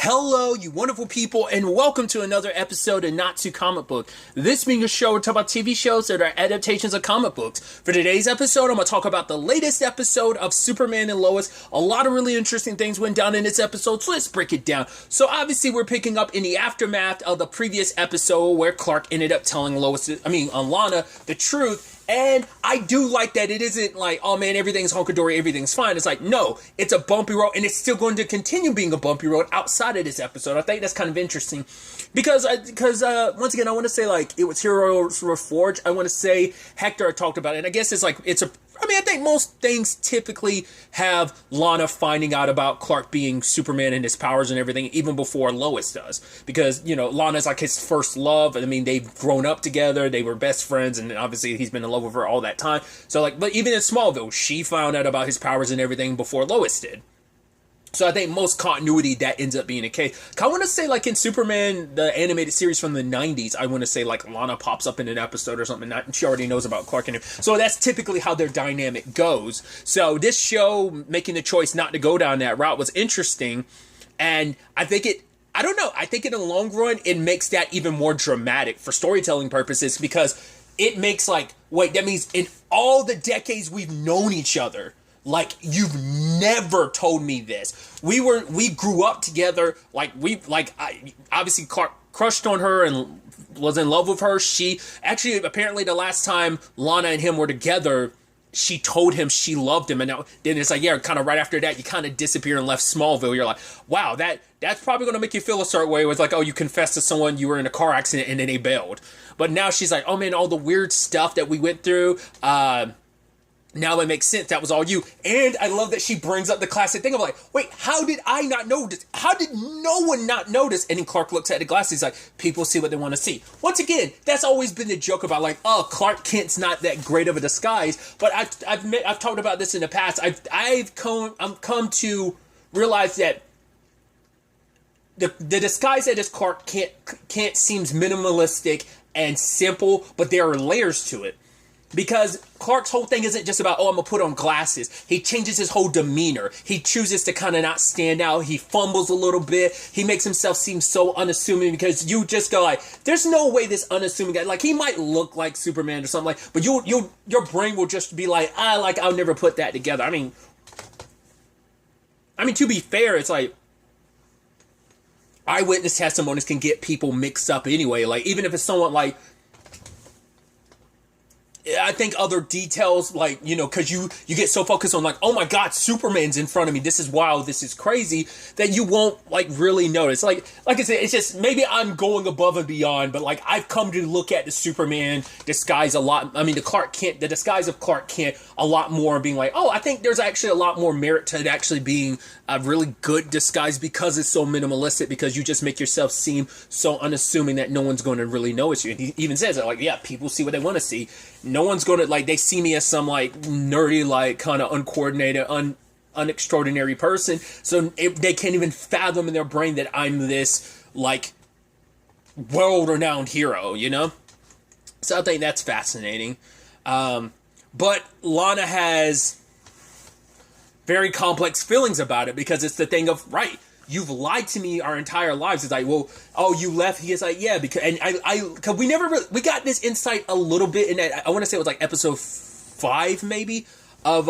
Hello, you wonderful people, and welcome to another episode of Not Too Comic Book. This being a show, we're talking about TV shows that are adaptations of comic books. For today's episode, I'm going to talk about the latest episode of Superman and Lois. A lot of really interesting things went down in this episode, so let's break it down. So obviously, we're picking up in the aftermath of the previous episode where Clark ended up telling Lana the truth. And I do like that it isn't like, oh man, everything's hunky-dory, everything's fine. It's like, no, it's a bumpy road, and it's still going to continue being a bumpy road outside of this episode. I think that's kind of interesting. Because once again, I want to say, like, it was Heroes Reforged. I want to say Hector talked about it, and I guess it's like, I think most things typically have Lana finding out about Clark being Superman and his powers and everything even before Lois does. Because, you know, Lana's like his first love. I mean, they've grown up together. They were best friends. And obviously he's been in love with her all that time. So, like, but even in Smallville, she found out about his powers and everything before Lois did. So I think most continuity, that ends up being the case. I want to say, like, in Superman, the animated series from the 90s, I want to say, like, Lana pops up in an episode or something, and she already knows about Clark and him. So that's typically how their dynamic goes. So this show, making the choice not to go down that route was interesting, and I think I think in the long run, it makes that even more dramatic for storytelling purposes, because it makes, like, wait, that means in all the decades we've known each other, like, you've never told me this. We grew up together. Obviously Clark crushed on her and was in love with her. She actually, apparently the last time Lana and him were together, she told him she loved him. And then it's like, yeah, kind of right after that, you kind of disappear and left Smallville. You're like, wow, that's probably going to make you feel a certain way. It was like, oh, you confessed to someone you were in a car accident and then they bailed. But now she's like, oh man, all the weird stuff that we went through, now it makes sense. That was all you. And I love that she brings up the classic thing of like, wait, how did I not notice? How did no one not notice? And then Clark looks at the glasses. He's like, people see what they want to see. Once again, that's always been the joke about like, oh, Clark Kent's not that great of a disguise. But I've talked about this in the past. I've come to realize that the disguise that is Clark Kent seems minimalistic and simple, but there are layers to it. Because Clark's whole thing isn't just about, oh, I'm going to put on glasses. He changes his whole demeanor. He chooses to kind of not stand out. He fumbles a little bit. He makes himself seem so unassuming because you just go like, there's no way this unassuming guy, like he might look like Superman or something like, but your brain will just be like, I'll never put that together. I mean, to be fair, it's like, eyewitness testimonies can get people mixed up anyway. Like, even if it's someone like, I think other details, like, you know, because you get so focused on like, oh my God, Superman's in front of me, this is wild, this is crazy, that you won't like really notice. Like I said, it's just maybe I'm going above and beyond, but like I've come to look at the Superman disguise a lot. I mean, the disguise of Clark Kent a lot more, and being like, oh, I think there's actually a lot more merit to it actually being a really good disguise because it's so minimalistic, because you just make yourself seem so unassuming that no one's going to really notice you. And he even says that, like, yeah, people see what they want to see. No one's going to, like, they see me as some, like, nerdy, like, kind of uncoordinated, unextraordinary person. So they can't even fathom in their brain that I'm this, like, world-renowned hero, you know? So I think that's fascinating. But Lana has very complex feelings about it, because it's the thing of, right, you've lied to me our entire lives. It's like, well, oh, you left. He is like, yeah, because, and cause we never really, we got this insight a little bit in that. I want to say it was like episode 5 maybe of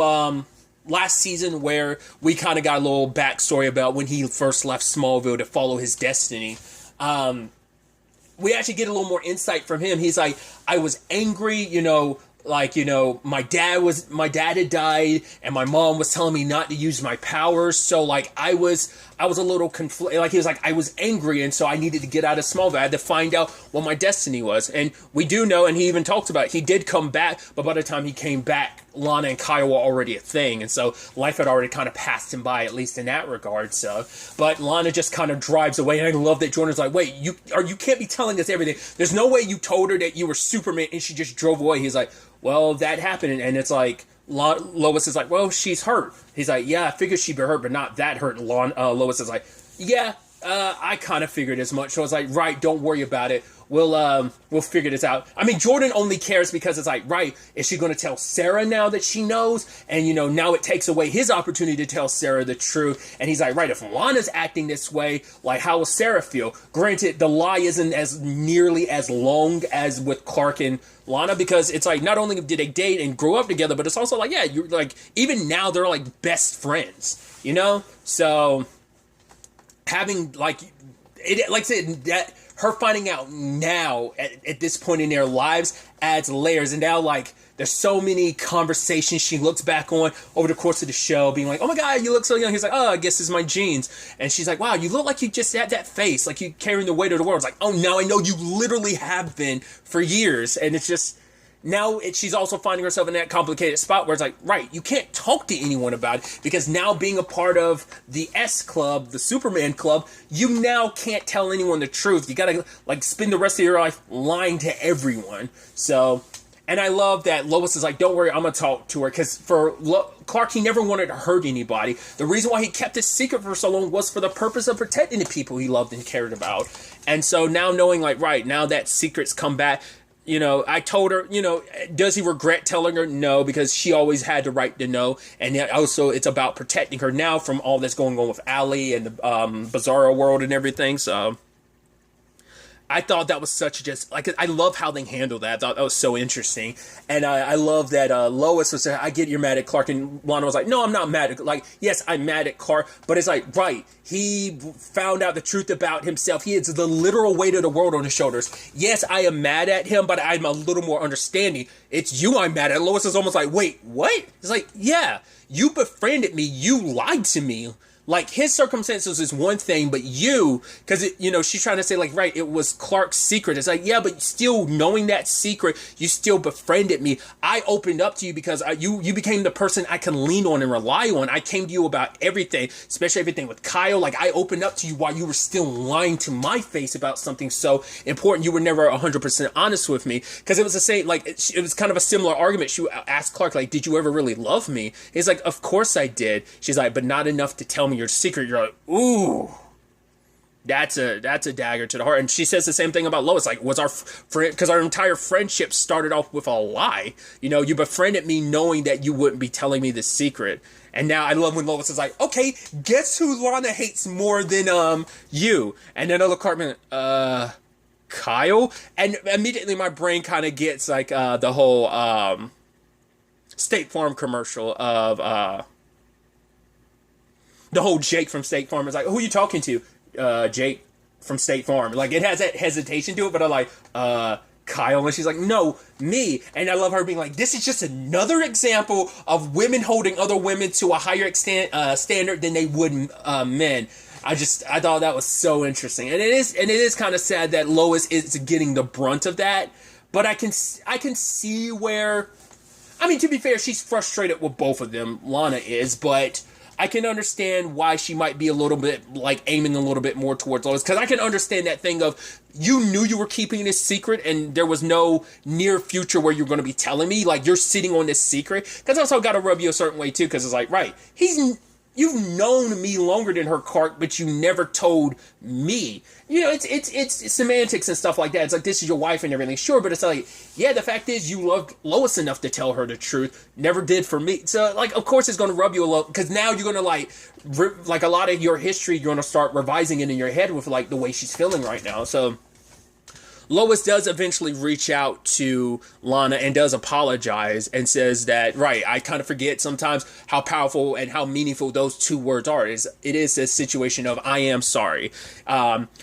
last season, where we kind of got a little backstory about when he first left Smallville to follow his destiny. We actually get a little more insight from him. He's like, I was angry, you know, like, you know, my dad had died, and my mom was telling me not to use my powers, so like I was a little conflicted. Like, he was like, I was angry, and so I needed to get out of Smallville. I had to find out what my destiny was. And we do know, and he even talks about it, he did come back, but by the time he came back, Lana and Kyle were already a thing, and so life had already kind of passed him by, at least in that regard. So, but Lana just kind of drives away, and I love that Jordan's like, wait, you can't be telling us everything. There's no way you told her that you were Superman, and she just drove away. He's like, well, that happened, and it's like, Lois is like, well, she's hurt. He's like, yeah, I figured she'd be hurt, but not that hurt. Lois is like, yeah, I kind of figured as much. So I was like, right, don't worry about it. We'll figure this out. I mean, Jordan only cares because it's like, right, is she going to tell Sarah now that she knows? And, you know, now it takes away his opportunity to tell Sarah the truth. And he's like, right, if Lana's acting this way, like, how will Sarah feel? Granted, the lie isn't as nearly as long as with Clark and Lana, because it's like, not only did they date and grow up together, but it's also like, yeah, you're like, even now they're like best friends, you know? So having like, it, like I said, that her finding out now at this point in their lives adds layers. And now, like, there's so many conversations she looks back on over the course of the show, being like, oh my God, you look so young. He's like, oh, I guess it's my genes. And she's like, wow, you look like you just had that face, like you carrying the weight of the world. It's like, oh, now I know you literally have been for years. And it's just, now she's also finding herself in that complicated spot where it's like, right, you can't talk to anyone about it, because now being a part of the S Club, the Superman Club, you now can't tell anyone the truth. You gotta, like, spend the rest of your life lying to everyone. So, and I love that Lois is like, don't worry, I'm gonna talk to her, because for Clark, he never wanted to hurt anybody. The reason why he kept his secret for so long was for the purpose of protecting the people he loved and cared about. And so now knowing, like, right, now that secret's come back, you know, I told her, you know, does he regret telling her? No, because she always had the right to know. And also, it's about protecting her now from all that's going on with Allie and the Bizarro world and everything. So I thought that was such just, like, I love how they handled that. I thought that was so interesting. And I love that Lois was saying, I get you're mad at Clark. And Lana was like, no, I'm not mad at, like, yes, I'm mad at Clark. But it's like, right, he found out the truth about himself. He has the literal weight of the world on his shoulders. Yes, I am mad at him, but I'm a little more understanding. It's you I'm mad at. Lois is almost like, wait, what? It's like, yeah, you befriended me. You lied to me. Like, his circumstances is one thing, but you, because, you know, she's trying to say, like, right, it was Clark's secret. It's like, yeah, but still knowing that secret, you still befriended me. I opened up to you because you became the person I can lean on and rely on. I came to you about everything, especially everything with Kyle. Like, I opened up to you while you were still lying to my face about something so important. You were never 100% honest with me, because it was the same, like, it was kind of a similar argument. She asked Clark, like, did you ever really love me? He's like, of course I did. She's like, but not enough to tell me your secret. You're like, ooh, that's a dagger to the heart. And she says the same thing about Lois, like, was our friend, because our entire friendship started off with a lie. You know, you befriended me knowing that you wouldn't be telling me the secret. And now I love when Lois is like, okay, guess who Lana hates more than you? And then other Cartman, Kyle. And immediately my brain kind of gets like the whole State Farm commercial of the whole Jake from State Farm is like, who are you talking to? Jake from State Farm. Like, it has that hesitation to it, but I'm like, Kyle. And she's like, no, me. And I love her being like, this is just another example of women holding other women to a higher standard than they would men. I thought that was so interesting. And it is kind of sad that Lois is getting the brunt of that. But I can see where, I mean, to be fair, she's frustrated with both of them. Lana is, but I can understand why she might be a little bit, like, aiming a little bit more towards Lois. Because I can understand that thing of, you knew you were keeping this secret and there was no near future where you're going to be telling me. Like, you're sitting on this secret. Because also got to rub you a certain way, too. Because it's like, right, you've known me longer than her, Clark, but you never told me. You know, it's semantics and stuff like that. It's like, this is your wife and everything. Sure, but it's like, yeah, the fact is you loved Lois enough to tell her the truth. Never did for me. So, like, of course it's going to rub you a little, because now you're going to, like a lot of your history, you're going to start revising it in your head with, like, the way she's feeling right now. So Lois does eventually reach out to Lana and does apologize and says that, right, I kind of forget sometimes how powerful and how meaningful those two words are. It is a situation of, I am sorry.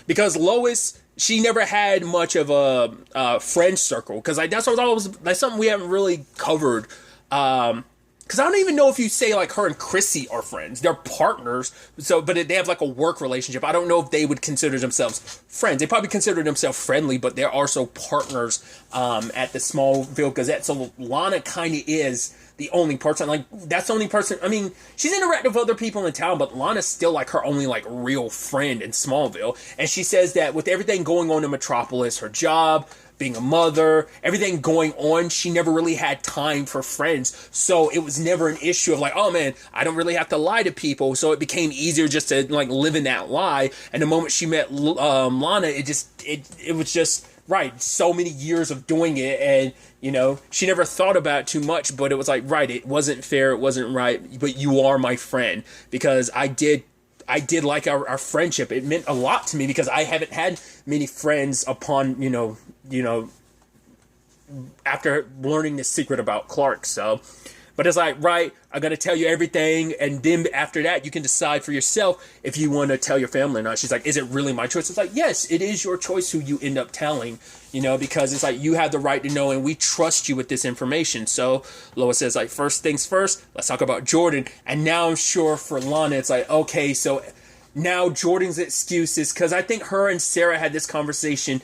Because Lois, she never had much of a friend circle. Because that's something we haven't really covered. Because I don't even know if you say, like, her and Chrissy are friends. They're partners, but they have, like, a work relationship. I don't know if they would consider themselves friends. They probably consider themselves friendly, but they're also partners at the Smallville Gazette. So Lana kind of is the only person, like, that's the only person, I mean, she's interacting with other people in town, but Lana's still, like, her only, like, real friend in Smallville. And she says that with everything going on in Metropolis, her job, being a mother, everything going on, she never really had time for friends. So it was never an issue of like, oh man, I don't really have to lie to people. So it became easier just to like live in that lie. And the moment she met Lana, it was just right. So many years of doing it, and you know, she never thought about it too much. But it was like, right, it wasn't fair, it wasn't right. But you are my friend because I did like our friendship. It meant a lot to me because I haven't had many friends upon, you know, after learning the secret about Clark. So, but it's like, right, I got to tell you everything. And then after that, you can decide for yourself if you want to tell your family or not. She's like, is it really my choice? It's like, yes, it is your choice who you end up telling, you know, because it's like, you have the right to know and we trust you with this information. So Lois says like, first things first, let's talk about Jordan. And now I'm sure for Lana, it's like, okay, so now Jordan's excuses, because I think her and Sarah had this conversation,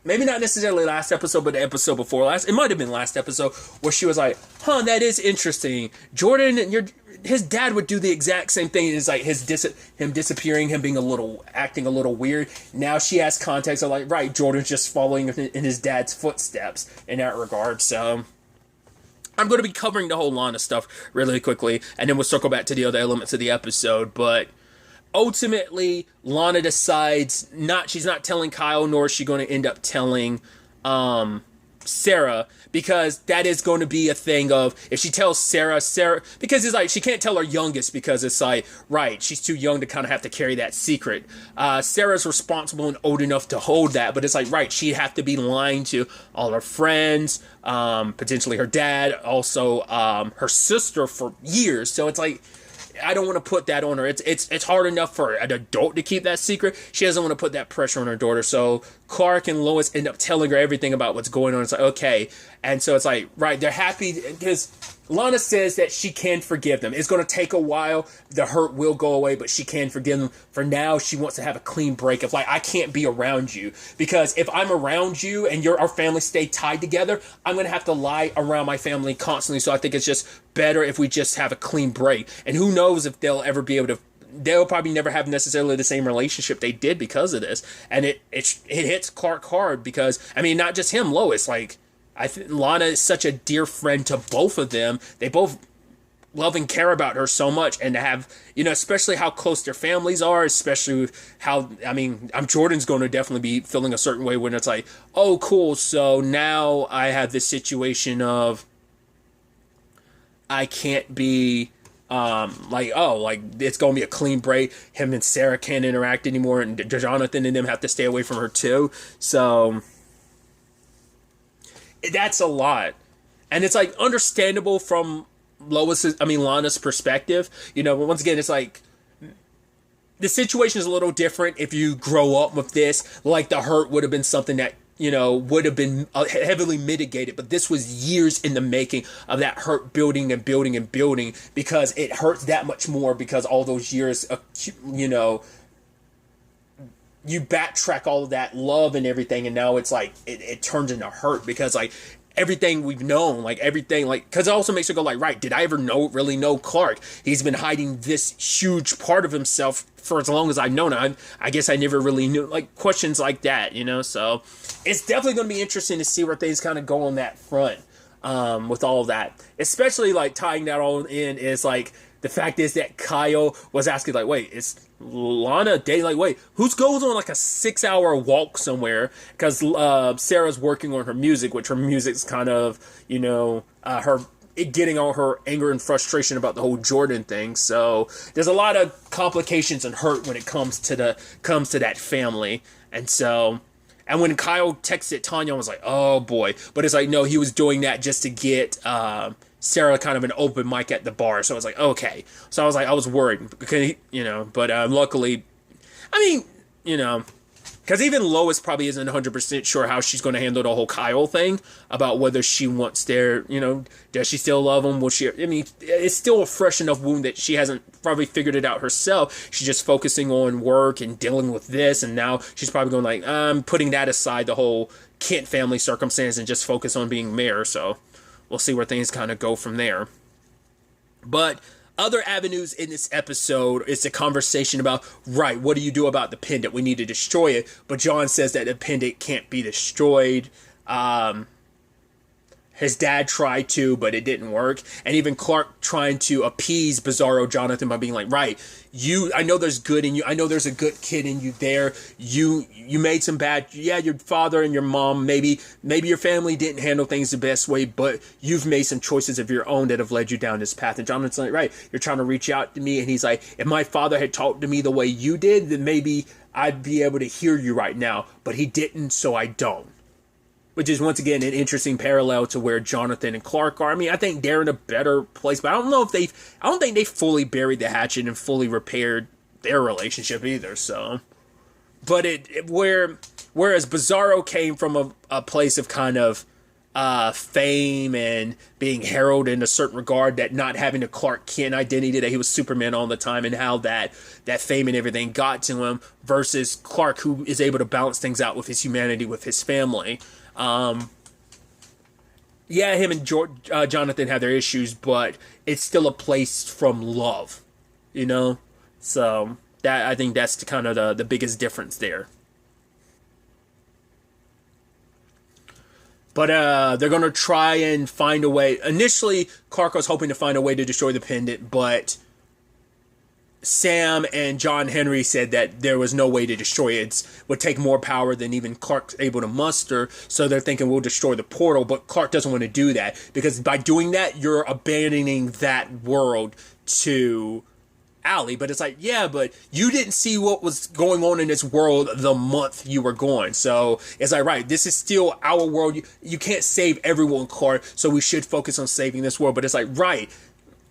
maybe not necessarily last episode, but the episode before last. It might have been last episode where she was like, huh, that is interesting. Jordan, his dad would do the exact same thing. It's like him disappearing, him being acting a little weird. Now she has context of like, right, Jordan's just following in his dad's footsteps in that regard. So I'm going to be covering the whole Lana stuff really quickly, and then we'll circle back to the other elements of the episode. But ultimately, Lana decides she's not telling Kyle, nor is she going to end up telling Sarah, because that is going to be a thing of, if she tells Sarah, because it's like, she can't tell her youngest because it's like, right, she's too young to kind of have to carry that secret. Sarah's responsible and old enough to hold that, but it's like, right, she'd have to be lying to all her friends, potentially her dad, also her sister for years. So it's like, I don't want to put that on her. It's hard enough for an adult to keep that secret. She doesn't want to put that pressure on her daughter. So Clark and Lois end up telling her everything about what's going on. It's like, okay. And so it's like, right, they're happy because Lana says that she can forgive them. It's going to take a while. The hurt will go away, but she can forgive them. For now, she wants to have a clean break of like, I can't be around you, because if I'm around you and our family stay tied together, I'm going to have to lie around my family constantly. So I think it's just better if we just have a clean break. And who knows if they'll ever be able to, they'll probably never have necessarily the same relationship they did because of this. And it hits Clark hard because, I mean, not just him, Lois, like, I think Lana is such a dear friend to both of them. They both love and care about her so much, and to have, you know, especially how close their families are, especially how, I mean, Jordan's going to definitely be feeling a certain way when it's like, oh, cool, so now I have this situation of I can't be, like, oh, like, it's going to be a clean break. Him and Sarah can't interact anymore, and Jonathan and them have to stay away from her too. So that's a lot. And it's like understandable from Lana's perspective. You know, once again, it's like the situation is a little different if you grow up with this. Like, the hurt would have been something that, you know, would have been heavily mitigated. But this was years in the making of that hurt building and building and building, because it hurts that much more because all those years, you know, you backtrack all of that love and everything, and now it's like it turns into hurt because, like, everything we've known, like, everything, like, because it also makes you go, like, right, did I ever really know Clark? He's been hiding this huge part of himself for as long as I've known him. I guess I never really knew, like, questions like that, you know. So it's definitely going to be interesting to see where things kind of go on that front, with all of that, especially, like, tying that all in is, like, the fact is that Kyle was asking, like, wait, is Lana dating? Like, wait, who goes on, like, a 6-hour walk somewhere? Because Sarah's working on her music, which her music's kind of, you know, getting all her anger and frustration about the whole Jordan thing. So there's a lot of complications and hurt when it comes to that family. And so, and when Kyle texted Tanya, I was like, oh boy. But it's like, no, he was doing that just to get Sarah kind of an open mic at the bar. So I was like, okay. So I was worried because, you know, but luckily, I mean, you know, because even Lois probably isn't 100% sure how she's going to handle the whole Kyle thing about whether she wants you know, does she still love him? Will she, I mean, it's still a fresh enough wound that she hasn't probably figured it out herself. She's just focusing on work and dealing with this. And now she's probably going like, putting that aside, the whole Kent family circumstance, and just focus on being mayor. So we'll see where things kind of go from there. But other avenues in this episode is the conversation about, right, what do you do about the pendant? We need to destroy it. But John says that the pendant can't be destroyed. His dad tried to, but it didn't work. And even Clark trying to appease Bizarro Jonathan by being like, right, I know there's good in you. I know there's a good kid in you there. You made some bad, your father and your mom, maybe your family didn't handle things the best way, but you've made some choices of your own that have led you down this path. And Jonathan's like, right, you're trying to reach out to me. And he's like, if my father had talked to me the way you did, then maybe I'd be able to hear you right now. But he didn't, so I don't. Which is, once again, an interesting parallel to where Jonathan and Clark are. I mean, I think they're in a better place, but I don't think they fully buried the hatchet and fully repaired their relationship either, so. But whereas Bizarro came from a place of kind of fame and being heralded in a certain regard, that not having a Clark Kent identity, that he was Superman all the time, and how that fame and everything got to him, versus Clark, who is able to balance things out with his humanity, with his family. Him and Jonathan have their issues, but it's still a place from love, So that, I think that's kind of the biggest difference there. But they're going to try and find a way. Initially, Clark was hoping to find a way to destroy the pendant, but Sam and John Henry said that there was no way to destroy it. It would take more power than even Clark's able to muster, so they're thinking we'll destroy the portal, but Clark doesn't want to do that, because by doing that, you're abandoning that world to Allie. But it's like, yeah, but you didn't see what was going on in this world the month you were gone. So it's like, right, this is still our world. You can't save everyone, Clark, so we should focus on saving this world. But it's like, right,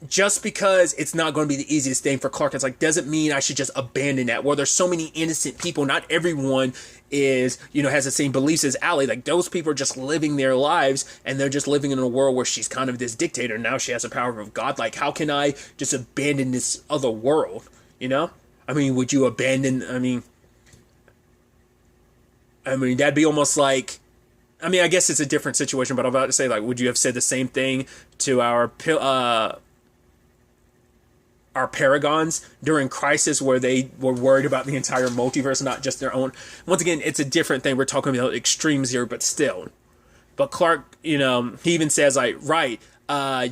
just because it's not going to be the easiest thing for Clark, it's like, doesn't mean I should just abandon that. Well, there's so many innocent people. Not everyone is, has the same beliefs as Allie. Like, those people are just living their lives, and they're just living in a world where she's kind of this dictator. Now she has the power of God. Like, how can I just abandon this other world? I mean, would you abandon, I mean, that'd be almost like, I guess it's a different situation, but I'm about to say, like, would you have said the same thing to our paragons during Crisis, where they were worried about the entire multiverse, not just their own? Once again, it's a different thing. We're talking about extremes here, but still. But Clark, he even says, like, right,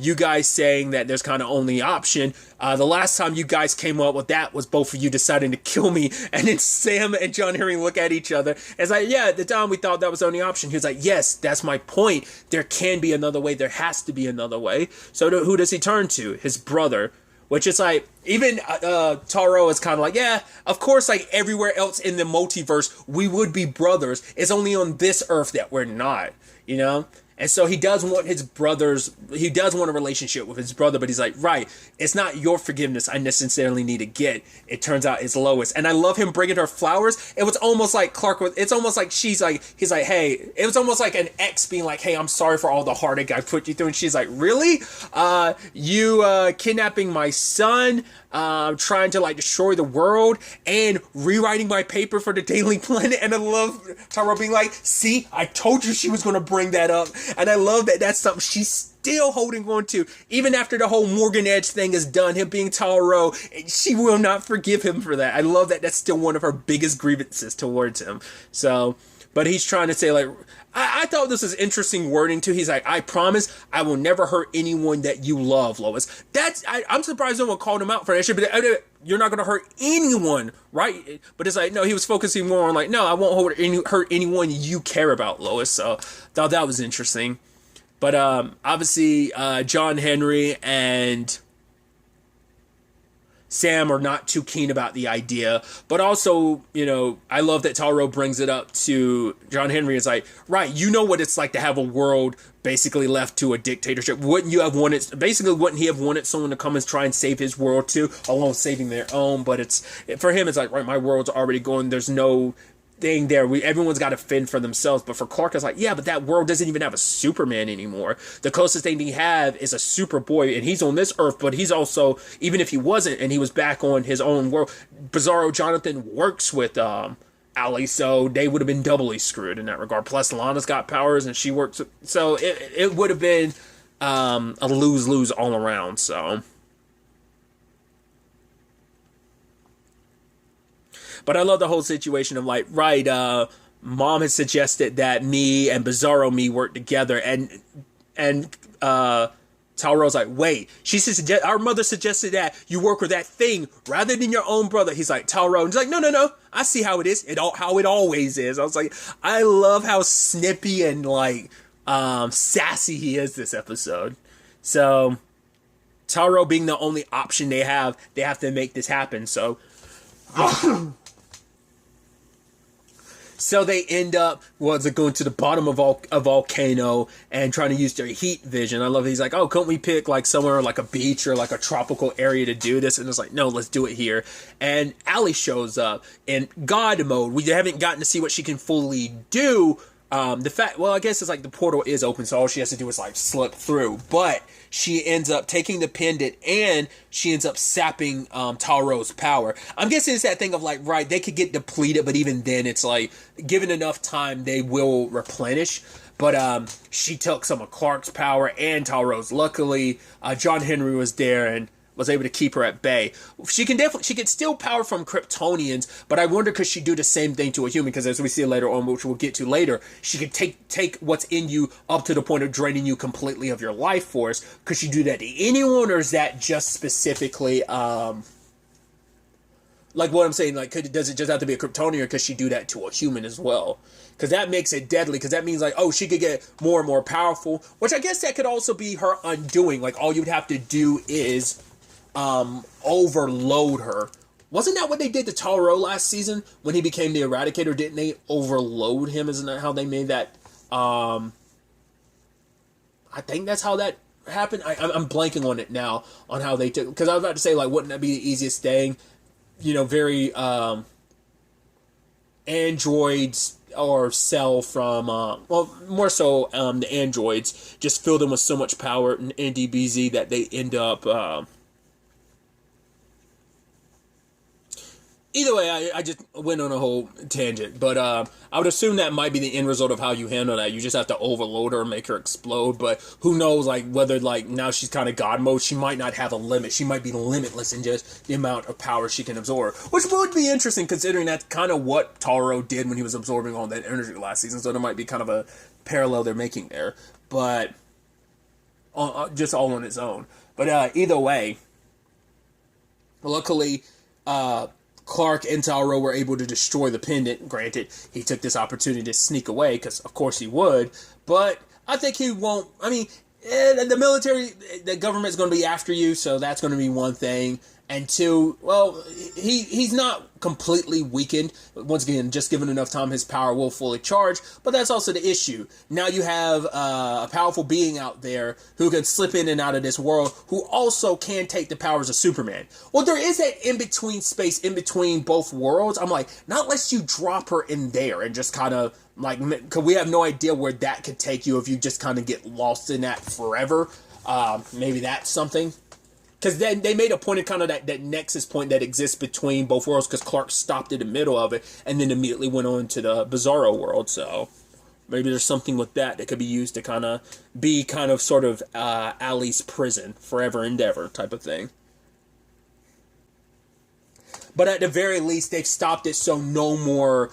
you guys saying that there's kind of only option. The last time you guys came up with that was both of you deciding to kill me. And then Sam and John Henry look at each other. It's like, yeah, at the time we thought that was the only option. He was like, yes, that's my point. There can be another way. There has to be another way. So who does he turn to? His brother. Which is like, even Taro is kind of like, yeah, of course, like everywhere else in the multiverse, we would be brothers. It's only on this Earth that we're not, And so he does want a relationship with his brother, but he's like, right, it's not your forgiveness I necessarily need to get. It turns out it's Lois. And I love him bringing her flowers. It was almost like it's almost like he's like, hey, it was almost like an ex being like, hey, I'm sorry for all the heartache I put you through. And she's like, really? You kidnapping my son, trying to like destroy the world, and rewriting my paper for the Daily Planet. And I love Taro being like, see, I told you she was going to bring that up. And I love that that's something she's still holding on to. Even after the whole Morgan Edge thing is done, him being Taro, she will not forgive him for that. I love that that's still one of her biggest grievances towards him. So, but he's trying to say, like, I thought this was interesting wording too. He's like, I promise I will never hurt anyone that you love, Lois. I'm surprised no one called him out for that shit, but you're not going to hurt anyone, right? But it's like, no, he was focusing more on like, no, I won't hurt anyone you care about, Lois. So thought that was interesting. But obviously John Henry and Sam are not too keen about the idea, but also, I love that Taro brings it up to John Henry. It's like, right, you know what it's like to have a world basically left to a dictatorship. Wouldn't he have wanted someone to come and try and save his world too, along with saving their own? But for him, it's like, right, my world's already going. There's no thing there. Everyone's got to fend for themselves. But for Clark, it's like, yeah, but that world doesn't even have a Superman anymore. The closest thing they have is a Superboy, and he's on this Earth, but he's also, even if he wasn't and he was back on his own world, Bizarro Jonathan works with Allie, so they would have been doubly screwed in that regard. Plus, Lana's got powers and she works, so it would have been a lose-lose all around. So, but I love the whole situation of like, right, Mom had suggested that me and Bizarro me work together, and Taro's like, wait, our mother suggested that you work with that thing rather than your own brother. He's like, Taro, and he's like, no, I see how it is. How it always is. I was like, I love how snippy and like sassy he is this episode. So Taro being the only option they have to make this happen. So So they end up going to the bottom of a volcano and trying to use their heat vision. I love it. He's like, oh, couldn't we pick like somewhere like a beach or like a tropical area to do this? And it's like, no, let's do it here. And Allie shows up in God mode. We haven't gotten to see what she can fully do. I guess it's like the portal is open, so all she has to do is like slip through. But she ends up taking the pendant and she ends up sapping Taro's power. I'm guessing it's that thing of like, right, they could get depleted, but even then it's like, given enough time, they will replenish. But she took some of Clark's power and Taro's. Luckily, John Henry was there and was able to keep her at bay. She can steal power from Kryptonians, but I wonder could she do the same thing to a human? Because as we see later on, which we'll get to later, she could take what's in you up to the point of draining you completely of your life force. Could she do that to anyone, or is that just specifically like what I'm saying? Like, does it just have to be a Kryptonian, or could she do that to a human as well? Because that makes it deadly, because that means like, oh, she could get more and more powerful, which I guess that could also be her undoing. Like, all you'd have to do is overload her. Wasn't that what they did to Taro last season when he became the Eradicator? Didn't they overload him? Isn't that how they made that? I think that's how that happened. I'm blanking on it now on how they took, because I was about to say, like, wouldn't that be the easiest thing? You know, very androids or Cell from more so the androids just fill them with so much power in NDBZ that they end up either way, I just went on a whole tangent, but I would assume that might be the end result of how you handle that. You just have to overload her and make her explode, but who knows, like, whether, like, now she's kind of God mode, she might not have a limit. She might be limitless in just the amount of power she can absorb, which would be interesting considering that's kind of what Taro did when he was absorbing all that energy last season, so there might be kind of a parallel they're making there, but just all on its own. But either way, luckily, Clark and Taro were able to destroy the pendant. Granted, he took this opportunity to sneak away, because of course he would, but I think he won't. I mean, the military, the government's going to be after you, so that's going to be one thing. And two, well, he's not completely weakened. Once again, just given enough time, his power will fully charge. But that's also the issue. Now you have a powerful being out there who can slip in and out of this world, who also can take the powers of Superman. Well, there is that in-between space, in between both worlds. I'm like, not unless you drop her in there and just kind of, like, because we have no idea where that could take you if you just kind of get lost in that forever. Maybe that's something. Because then they made a point of kind of that nexus point that exists between both worlds, because Clark stopped in the middle of it and then immediately went on to the Bizarro world. So maybe there's something with that could be used to kind of be kind of sort of Allie's prison, forever and ever type of thing. But at the very least, they've stopped it so no more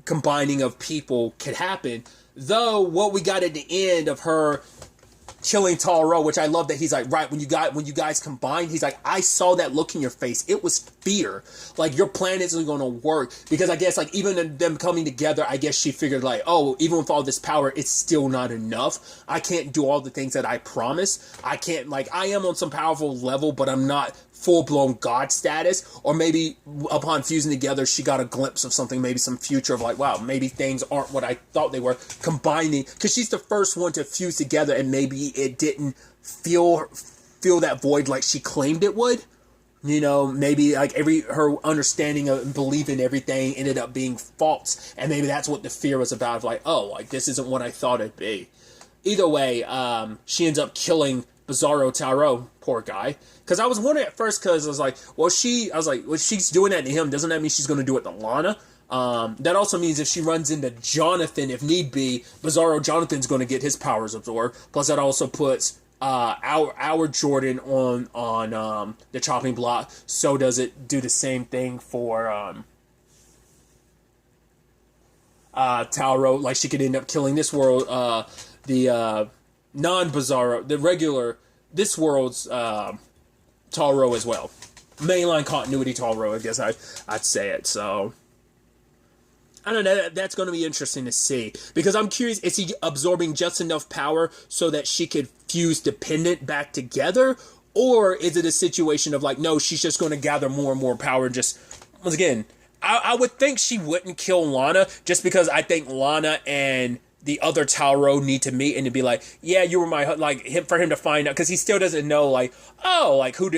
combining of people could happen. Though what we got at the end of her killing Taro, which I love that he's like, right, when you guys combined, he's like, I saw that look in your face. It was fear. Like, your plan isn't going to work. Because I guess, like, even them coming together, I guess she figured, like, oh, even with all this power, it's still not enough. I can't do all the things that I promise. I can't, like, I am on some powerful level, but I'm not full-blown God status. Or maybe upon fusing together, she got a glimpse of something, maybe some future of like, wow, maybe things aren't what I thought they were, combining, because she's the first one to fuse together, and maybe it didn't feel that void like she claimed it would. You know, maybe like her understanding of and belief in everything ended up being false, and maybe that's what the fear was about, of like, oh, like, this isn't what I thought it'd be. Either way, she ends up killing Bizarro Taro, poor guy. Because I was wondering at first, because I was like, well, she's doing that to him. Doesn't that mean she's going to do it to Lana? That also means if she runs into Jonathan, if need be, Bizarro Jonathan's going to get his powers absorbed. Plus, that also puts our Jordan on the chopping block. So does it do the same thing for Tauro? Like, she could end up killing this world, the non-Bizarro, the regular, this world's Tauro as well. Mainline continuity Tauro, I guess I'd say it. So I don't know. That's going to be interesting to see, because I'm curious, is he absorbing just enough power so that she could fuse Dependent back together? Or is it a situation of like, no, she's just going to gather more and more power and just, once again, I would think she wouldn't kill Lana, just because I think Lana and the other Tauro need to meet and to be like, yeah, you were my, like, for him to find out, because he still doesn't know, like, oh, like, who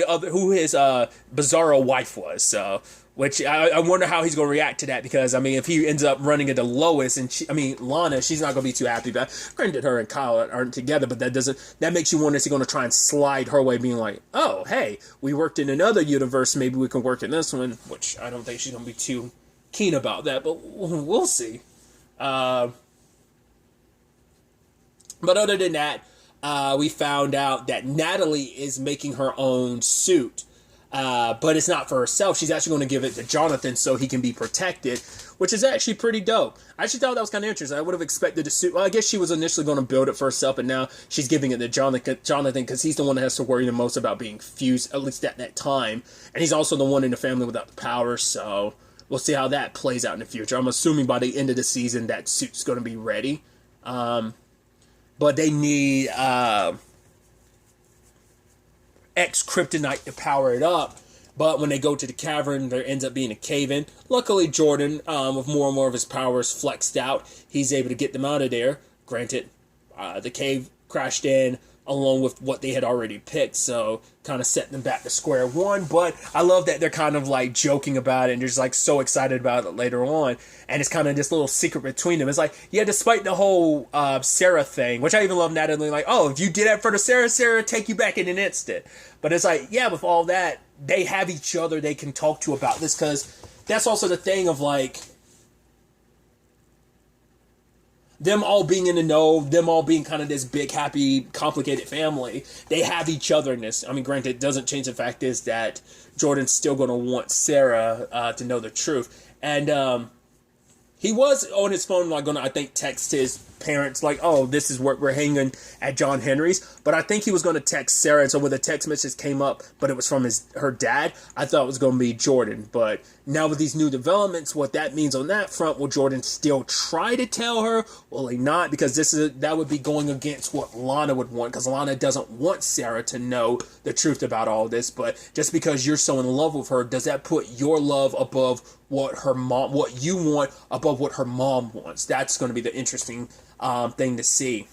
his Bizarro wife was. So, which I wonder how he's going to react to that, because I mean, if he ends up running into Lois and Lana, she's not going to be too happy about it. Granted, her and Kyle aren't together, but that makes you wonder, is he going to try and slide her way, being like, oh, hey, we worked in another universe, maybe we can work in this one, which I don't think she's going to be too keen about that, but we'll see. But other than that, we found out that Natalie is making her own suit. But it's not for herself. She's actually going to give it to Jonathan so he can be protected, which is actually pretty dope. I actually thought that was kind of interesting. I would have expected the suit. Well, I guess she was initially going to build it for herself, and now she's giving it to Jonathan, because he's the one that has to worry the most about being fused, at least at that time. And he's also the one in the family without the power, so we'll see how that plays out in the future. I'm assuming by the end of the season that suit's going to be ready. But they need X-Kryptonite to power it up. But when they go to the cavern, there ends up being a cave-in. Luckily, Jordan, with more and more of his powers flexed out, he's able to get them out of there. Granted, the cave crashed in along with what they had already picked, so kind of set them back to square one. But I love that they're kind of like joking about it and they're just like so excited about it later on, and it's kind of this little secret between them. It's like, yeah, despite the whole Sarah thing, which I even love Natalie, like, oh, if you did that for the Sarah take you back in an instant. But it's like, yeah, with all that, they have each other they can talk to about this, because that's also the thing of like them all being in the know, them all being kind of this big, happy, complicated family. They have each other in this. I mean, granted, it doesn't change the fact is that Jordan's still going to want Sarah to know the truth. And he was on his phone, like, going to, I think, text his parents, like, oh, this is where we're hanging at John Henry's. But I think he was going to text Sarah, and so when the text message came up, but it was from her dad, I thought it was going to be Jordan. But now with these new developments, what that means on that front, will Jordan still try to tell her? Will he not? Because that would be going against what Lana would want, because Lana doesn't want Sarah to know the truth about all this. But just because you're so in love with her, does that put your love above what you want above what her mom wants? That's going to be the interesting thing to see.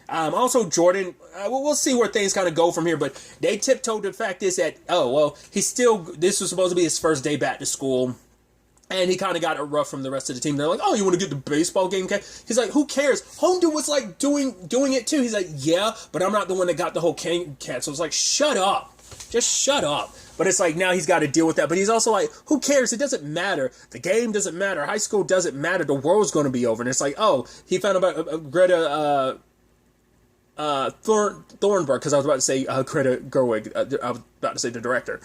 Also, Jordan, we'll see where things kind of go from here, but they tiptoed the fact is that, oh, well, this was supposed to be his first day back to school, and he kind of got it rough from the rest of the team. They're like, oh, you want to get the baseball game? He's like, who cares? Hometown was like doing it too. He's like, yeah, but I'm not the one that got the whole cane canceled. It's like, shut up. Just shut up. But it's like, now he's got to deal with that. But he's also like, who cares? It doesn't matter. The game doesn't matter. High school doesn't matter. The world's going to be over. And it's like, oh, he found about Greta Thornburg, because I was about to say Greta Gerwig. I was about to say the director.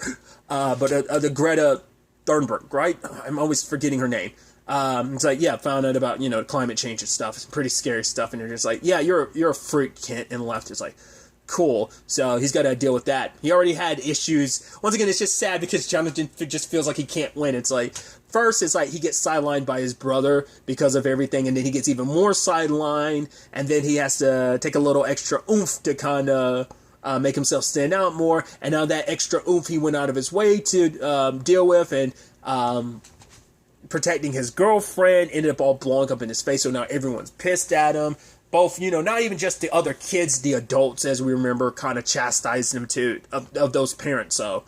But the Greta Thornburg, right? I'm always forgetting her name. It's like, yeah, found out about, climate change and stuff. It's pretty scary stuff. And you're just like, yeah, you're a freak, Kent. And left is like, cool. So he's got to deal with that. He already had issues. Once again, it's just sad because Jonathan just feels like he can't win. It's like, first, it's like he gets sidelined by his brother because of everything, and then he gets even more sidelined, and then he has to take a little extra oomph to kind of make himself stand out more, and now that extra oomph he went out of his way to deal with, and protecting his girlfriend ended up all blowing up in his face, so now everyone's pissed at him. Both, not even just the other kids, the adults, as we remember, kind of chastising him too, of those parents. So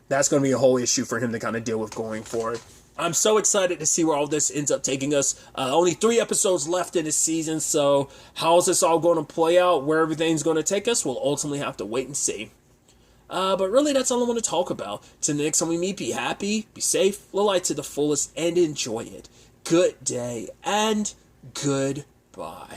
that's going to be a whole issue for him to kind of deal with going forward. I'm so excited to see where all this ends up taking us. Only 3 episodes left in the season, so how is this all going to play out? Where everything's going to take us? We'll ultimately have to wait and see. But really, that's all I want to talk about. Till the next time we meet, be happy, be safe, live life to the fullest, and enjoy it. Good day, and goodbye.